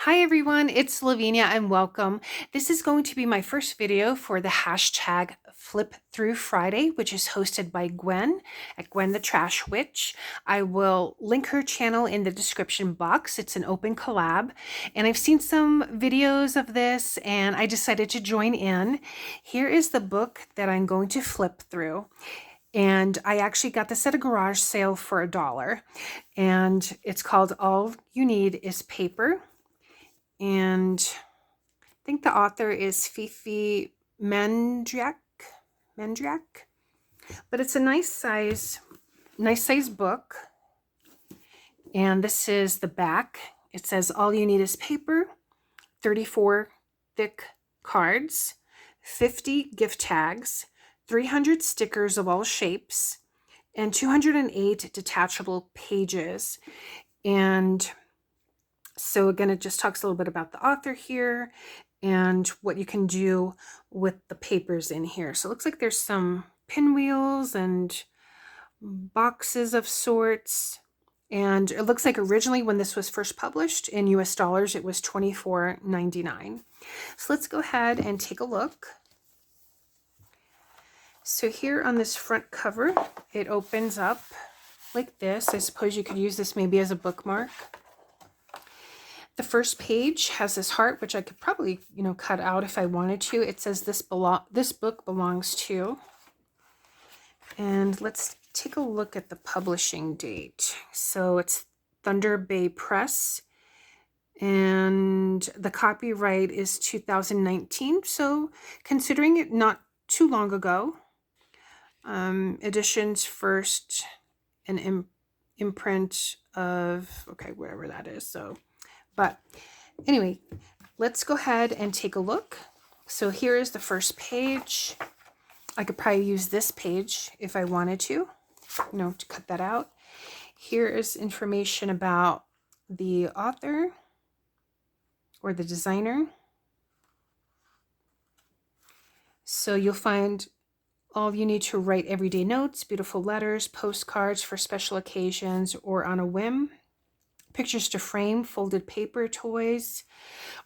Hi everyone, it's Lavinia and welcome. This is going to be my first video for the hashtag Flip Through Friday, which is hosted by Gwen at Gwen the Trash Witch. I will link her channel in the description box. It's an open collab, and I've seen some videos of this and I decided to join in. Here is the book that I'm going to flip through. And I actually got this at a garage sale for $1. And it's called All You Need Is Paper. And I think the author is Fifi Mandriak. But it's a nice size book. And this is the back. It says all you need is paper, 34 thick cards, 50 gift tags, 300 stickers of all shapes, and 208 detachable pages. And so again, it just talks a little bit about the author here and what you can do with the papers in here. So it looks like there's some pinwheels and boxes of sorts. And it looks like originally when this was first published in US dollars, it was $24.99. So let's go ahead and take a look. So here on this front cover, it opens up like this. I suppose you could use this maybe as a bookmark. The first page has this heart, which I could probably, cut out if I wanted to. It says this book belongs to. And let's take a look at the publishing date. So it's Thunder Bay Press, and the copyright is 2019. So considering it not too long ago, editions first, an imprint of, okay, wherever that is. But anyway, let's go ahead and take a look. So here is the first page. I could probably use this page if I wanted to cut that out. Here is information about the author or the designer. So you'll find all you need to write everyday notes, beautiful letters, postcards for special occasions or on a whim. Pictures to frame, folded paper, toys,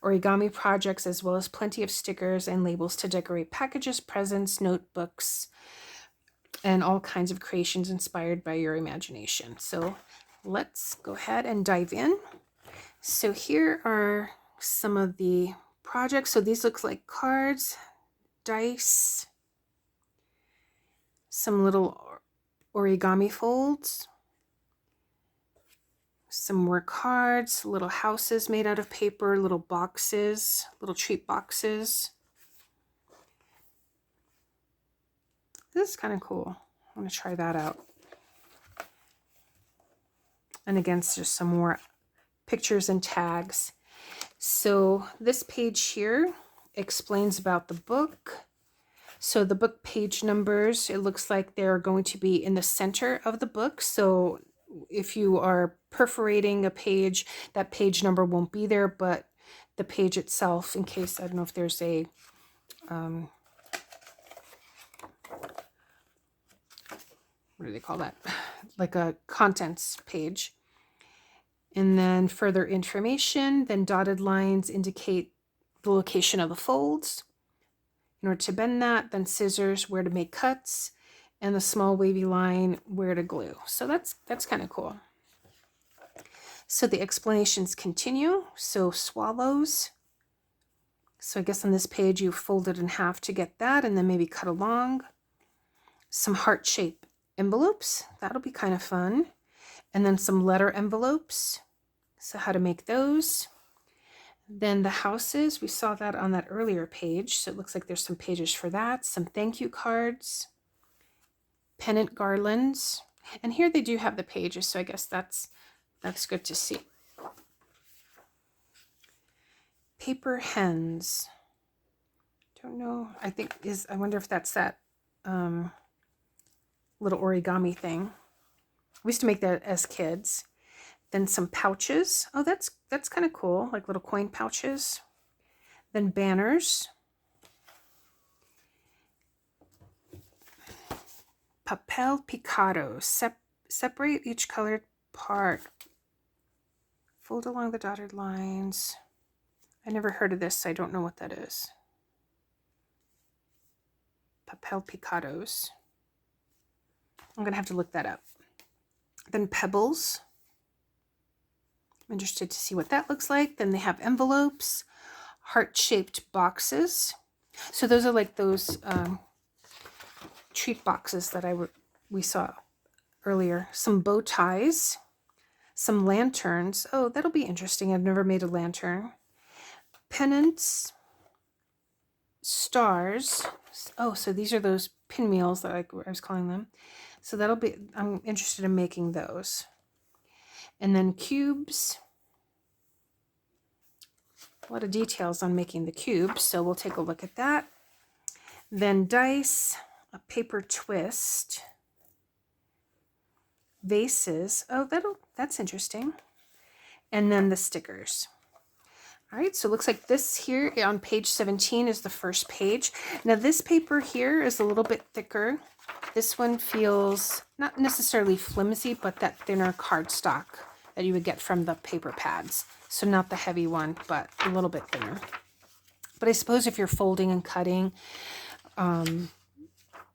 origami projects, as well as plenty of stickers and labels to decorate packages, presents, notebooks, and all kinds of creations inspired by your imagination. So let's go ahead and dive in. So here are some of the projects. So these look like cards, dice, some little origami folds, some more cards, little houses made out of paper, little boxes, little treat boxes. This is kind of cool. I want to try that out. And again, it's just some more pictures and tags. So this page here explains about the book. So the book page numbers, it looks like they're going to be in the center of the book. So if you are perforating a page, that page number won't be there, but the page itself, in case, I don't know if there's a, what do they call that? Like a contents page. And then further information, then dotted lines indicate the location of the folds. In order to bend that, then scissors, where to make cuts, and the small wavy line where to glue. So that's kind of cool. So the explanations continue. So swallows. So I guess on this page you fold it in half to get that, and then maybe cut along. Some heart-shaped envelopes. That'll be kind of fun. And then some letter envelopes. So how to make those. Then the houses, we saw that on that earlier page. So it looks like there's some pages for that. Some thank you cards. Pennant garlands, and here they do have the pages, so I guess that's good to see. Paper hens. Don't know. I wonder if that's that little origami thing. We used to make that as kids. Then some pouches. Oh, that's kind of cool, like little coin pouches. Then banners. Papel picado. Separate each colored part. Fold along the dotted lines. I never heard of this, so I don't know what that is. Papel picados. I'm going to have to look that up. Then pebbles. I'm interested to see what that looks like. Then they have envelopes, heart-shaped boxes. So those are like those treat boxes that we saw earlier. Some bow ties, some lanterns. Oh, that'll be interesting. I've never made a lantern. Pennants, stars. Oh, so these are those pinwheels that I was calling them. So that'll be, I'm interested in making those. And then cubes. A lot of details on making the cubes, so we'll take a look at that. Then dice, a paper twist, vases. Oh, that's interesting. And then the stickers. All right, so it looks like this here on page 17 is the first page. Now this paper here is a little bit thicker. This one feels not necessarily flimsy, but that thinner cardstock that you would get from the paper pads. So not the heavy one, but a little bit thinner. But I suppose if you're folding and cutting,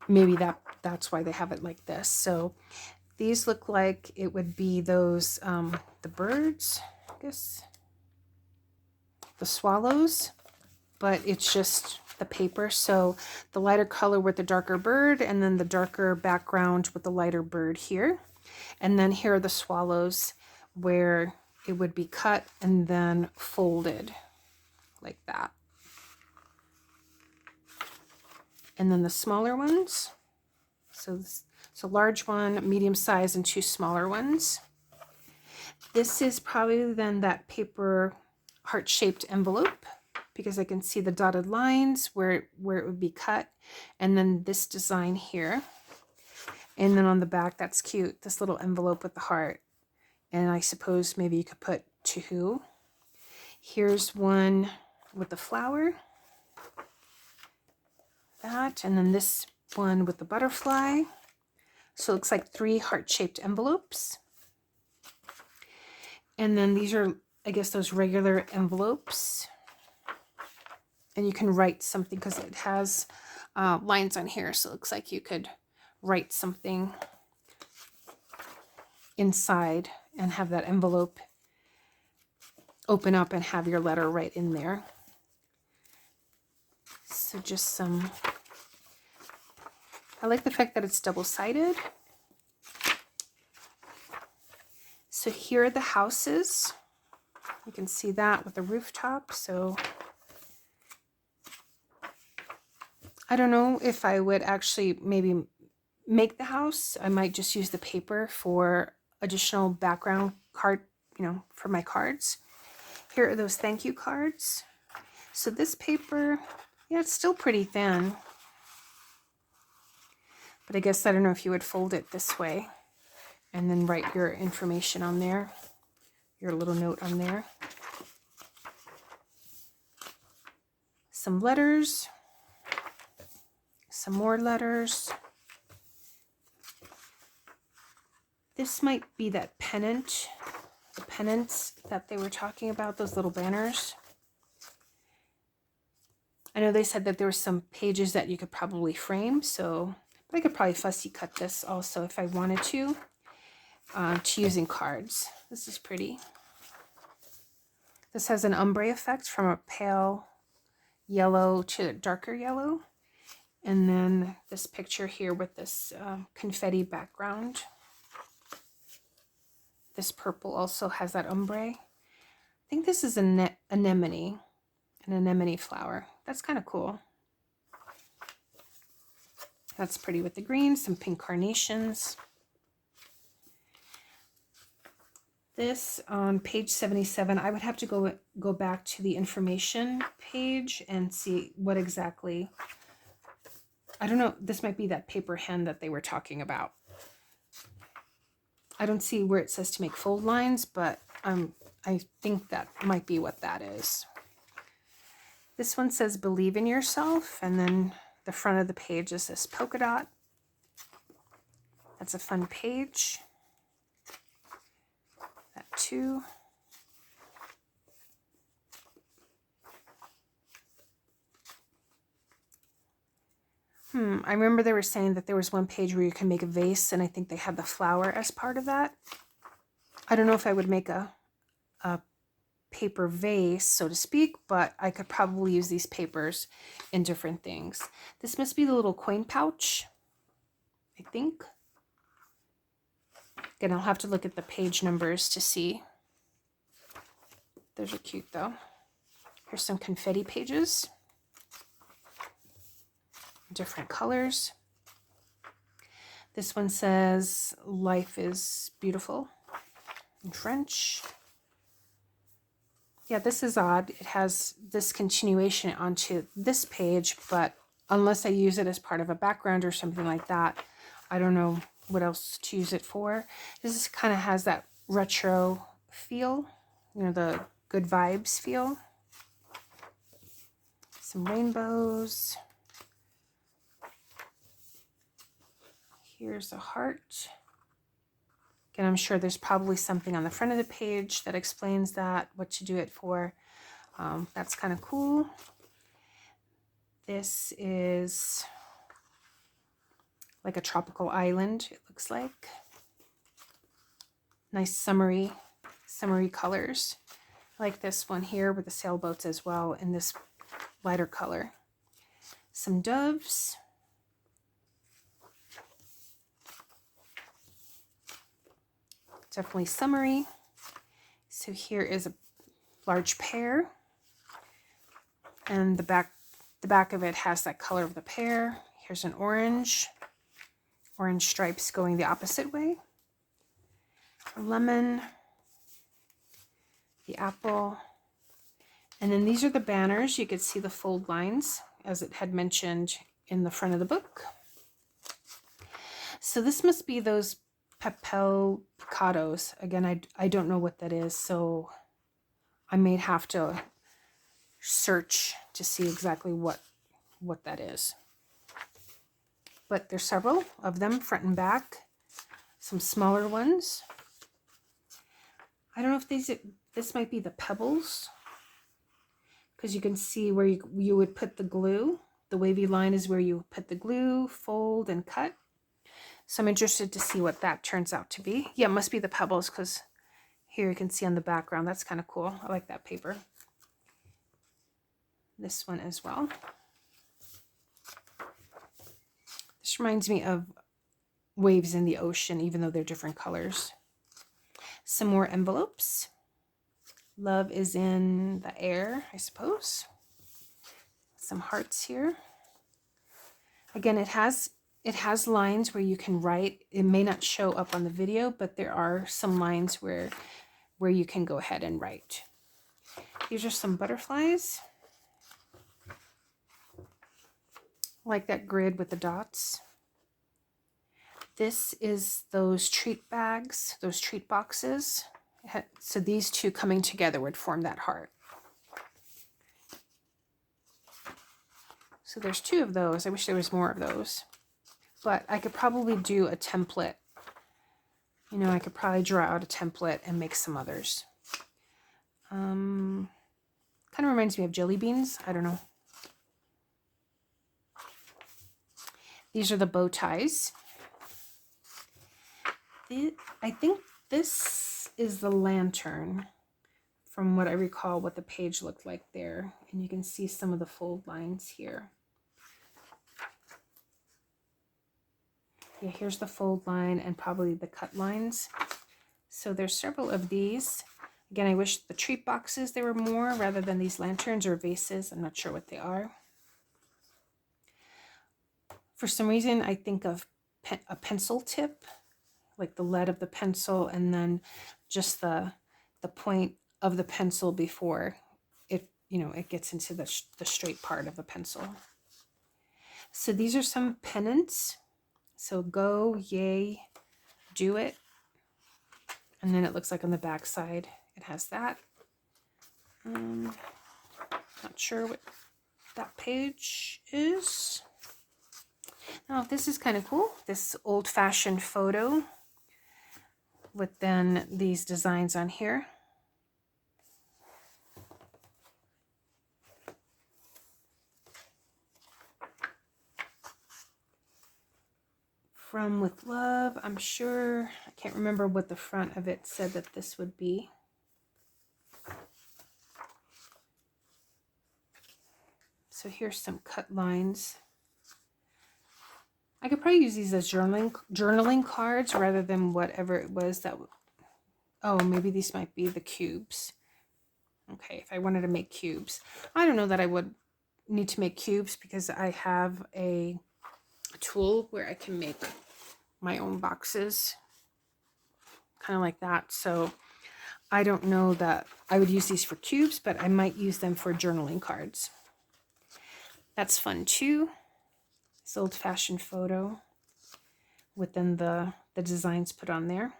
maybe that's why they have it like this. So these look like it would be those, the birds, I guess, the swallows, but it's just the paper. So the lighter color with the darker bird, and then the darker background with the lighter bird here. And then here are the swallows where it would be cut and then folded like that. And then the smaller ones. So large one, medium size, and two smaller ones. This is probably then that paper heart-shaped envelope, because I can see the dotted lines where it would be cut, and then this design here. And then on the back, that's cute, this little envelope with the heart. And I suppose maybe you could put two. Here's one with the flower. That, and then this one with the butterfly. So it looks like 3 heart-shaped envelopes. And then these are, I guess, those regular envelopes. And you can write something because it has lines on here. So it looks like you could write something inside and have that envelope open up and have your letter right in there. So just some, I like the fact that it's double-sided. So here are the houses. You can see that with the rooftop. So I don't know if I would actually maybe make the house. I might just use the paper for additional background card, for my cards. Here are those thank you cards. So this paper, yeah, it's still pretty thin. But I guess I don't know if you would fold it this way and then write your information on there, your little note on there. Some letters, some more letters. This might be that pennant, the pennants that they were talking about, those little banners. I know they said that there were some pages that you could probably frame, so but I could probably fussy cut this also if I wanted to using cards. This is pretty. This has an ombre effect from a pale yellow to darker yellow. And then this picture here with this confetti background. This purple also has that ombre. I think this is an anemone flower. That's kind of cool. That's pretty with the green, some pink carnations. This on page 77, I would have to go back to the information page and see what exactly, I don't know, this might be that paper hen that they were talking about. I don't see where it says to make fold lines, but I think that might be what that is. This one says believe in yourself, and then the front of the page is this polka dot. That's a fun page. That too. I remember they were saying that there was one page where you can make a vase, and I think they had the flower as part of that. I don't know if I would make a paper vase, so to speak, but I could probably use these papers in different things. This must be the little coin pouch, I think. Again, I'll have to look at the page numbers to see. Those are cute though. Here's some confetti pages, different colors. This one says, "Life is beautiful," in French. Yeah, this is odd. It has this continuation onto this page, but unless I use it as part of a background or something like that, I don't know what else to use it for. This kind of has that retro feel, you know, the good vibes feel. Some rainbows. Here's a heart. Again, I'm sure there's probably something on the front of the page that explains that, what to do it for. That's kind of cool. This is like a tropical island, it looks like. Nice summery colors. I like this one here with the sailboats as well in this lighter color. Some doves. Definitely summery. So here is a large pear, and the back of it has that color of the pear. Here's an orange stripes going the opposite way. A lemon, the apple, and then these are the banners. You could see the fold lines as it had mentioned in the front of the book. So this must be those papel picados. Again, I don't know what that is, so I may have to search to see exactly what that is. But there's several of them, front and back. Some smaller ones. I don't know if this might be the pebbles, because you can see where you would put the glue. The wavy line is where you put the glue, fold, and cut. So I'm interested to see what that turns out to be. Yeah, it must be the pebbles, because here you can see on the background. That's kind of cool. I like that paper. This one as well. This reminds me of waves in the ocean, even though they're different colors. Some more envelopes. Love is in the air, I suppose. Some hearts here. Again, it has lines where you can write. It may not show up on the video, but there are some lines where you can go ahead and write. These are some butterflies. I like that grid with the dots. This is those treat bags, those treat boxes. So these two coming together would form that heart. So there's two of those. I wish there was more of those. But I could probably do a template. You know, I could probably draw out a template and make some others. Kind of reminds me of jelly beans. I don't know. These are the bow ties. I think this is the lantern, from what I recall what the page looked like there. And you can see some of the fold lines here. Yeah, here's the fold line and probably the cut lines. So there's several of these. Again, I wish the treat boxes there were more rather than these lanterns or vases. I'm not sure what they are. For some reason, I think of a pencil tip, like the lead of the pencil, and then just the point of the pencil before it, you know, it gets into the straight part of the pencil. So these are some pennants. So go, yay, do it. And then it looks like on the back side it has that. Not sure what that page is. Now this is kind of cool. This old-fashioned photo with then these designs on here. From With Love, I'm sure. I can't remember what the front of it said that this would be. So here's some cut lines. I could probably use these as journaling cards rather than whatever it was that... Oh, maybe these might be the cubes. Okay, if I wanted to make cubes. I don't know that I would need to make cubes because I have a tool where I can make my own boxes. Kind of like that. So I don't know that I would use these for cubes, but I might use them for journaling cards. That's fun too. This old-fashioned photo within the designs put on there.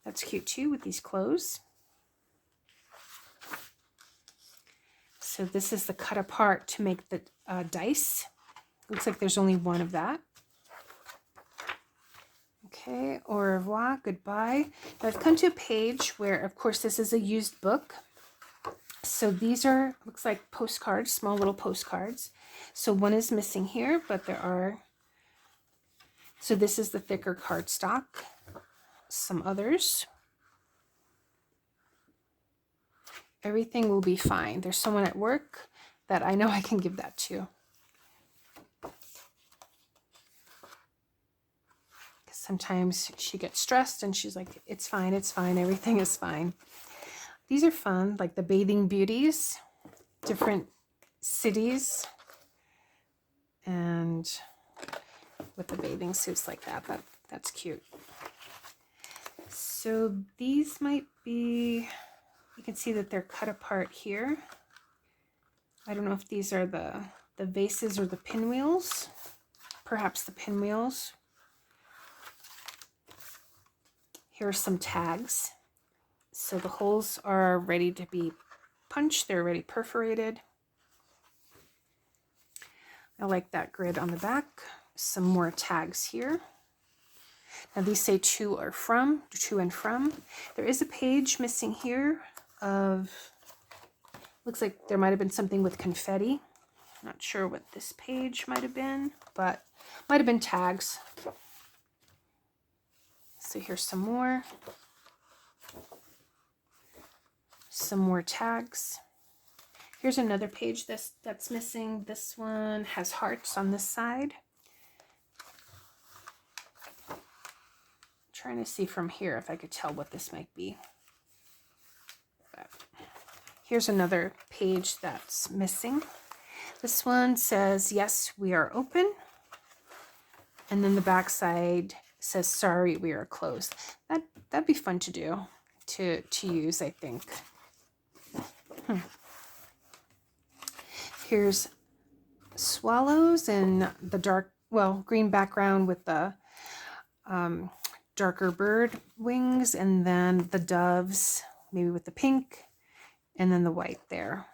That's cute too with these clothes. So this is the cut apart to make the dice. Looks like there's only one of that. Okay, au revoir, goodbye. Now I've come to a page where, of course, this is a used book. So these are, looks like postcards, small little postcards. So one is missing here, but there are... So this is the thicker cardstock. Some others. Everything will be fine. There's someone at work that I know I can give that to. Sometimes she gets stressed and she's like, it's fine, everything is fine. These are fun, like the bathing beauties, different cities, and with the bathing suits like that, that's cute. So these might be, you can see that they're cut apart here. I don't know if these are the vases or the pinwheels, perhaps the pinwheels. Here are some tags. So the holes are ready to be punched. They're already perforated. I like that grid on the back. Some more tags here. Now these say to and from. There is a page missing here of, looks like there might have been something with confetti. Not sure what this page might have been, but might have been tags. So here's some more. Some more tags. Here's another page that's missing. This one has hearts on this side. I'm trying to see from here if I could tell what this might be. But here's another page that's missing. This one says, yes, we are open. And then the back side says, sorry, we are closed. That'd be fun to do, to use, I think. Here's swallows in the dark, well, green background with the darker bird wings, and then the doves, maybe with the pink, and then the white there.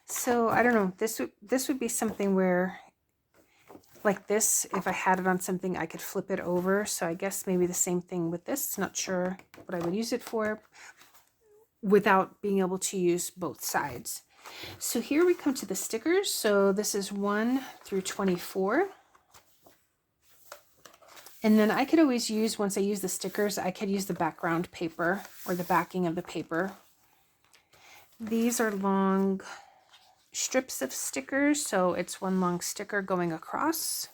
So I don't know, this would be something where, like this, if I had it on something, I could flip it over. So I guess maybe the same thing with this. Not sure what I would use it for without being able to use both sides. So here we come to the stickers. So this is 1 through 24. And then I could always use, once I use the stickers, I could use the background paper or the backing of the paper. These are long strips of stickers, so it's one long sticker going across.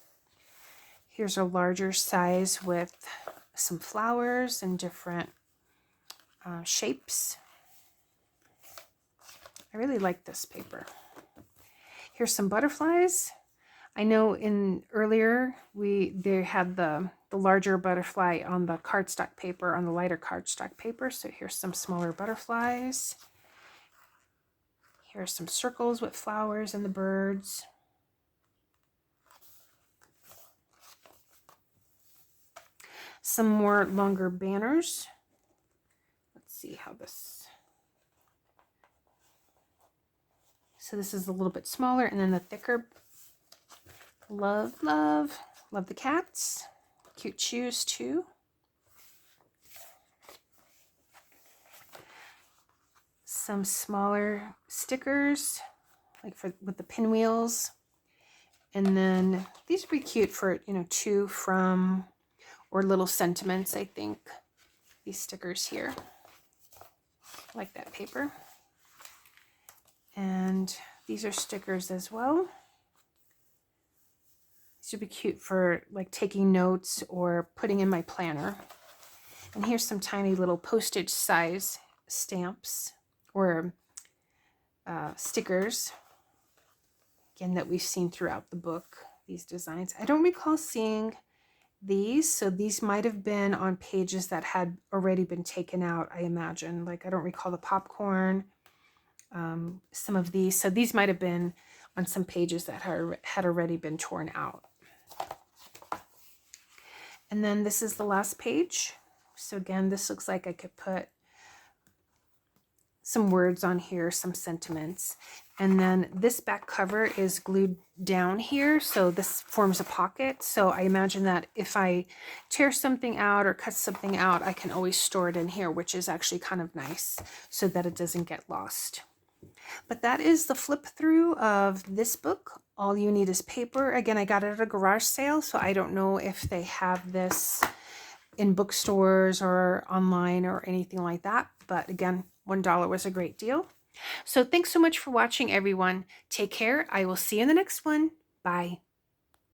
Here's a larger size with some flowers and different shapes. I really like this paper. Here's some butterflies. I know in earlier they had the larger butterfly on the cardstock paper, on the lighter cardstock paper. So here's some smaller butterflies. Here's some circles with flowers and the birds. Some more longer banners. Let's see how this... So this is a little bit smaller, and then the thicker. Love, love, love the cats. Cute shoes too. Some smaller stickers, like with the pinwheels, And then these would be cute for, you know, to, from, or little sentiments, I think. These stickers here. I like that paper. And these are stickers as well. These would be cute for like taking notes or putting in my planner. And here's some tiny little postage size stamps or stickers, again, that we've seen throughout the book, these designs. I don't recall seeing these, so these might have been on pages that had already been taken out, I imagine. Like, I don't recall the popcorn, some of these. So these might have been on some pages that had already been torn out. And then this is the last page. So again, this looks like I could put some words on here, some sentiments. And then this back cover is glued down here, so this forms a pocket. So I imagine that if I tear something out or cut something out, I can always store it in here, which is actually kind of nice so that it doesn't get lost. But that is the flip through of this book. All you need is paper. Again, I got it at a garage sale, so I don't know if they have this in bookstores or online or anything like that. But again, $1 was a great deal. So thanks so much for watching, everyone. Take care. I will see you in the next one. Bye.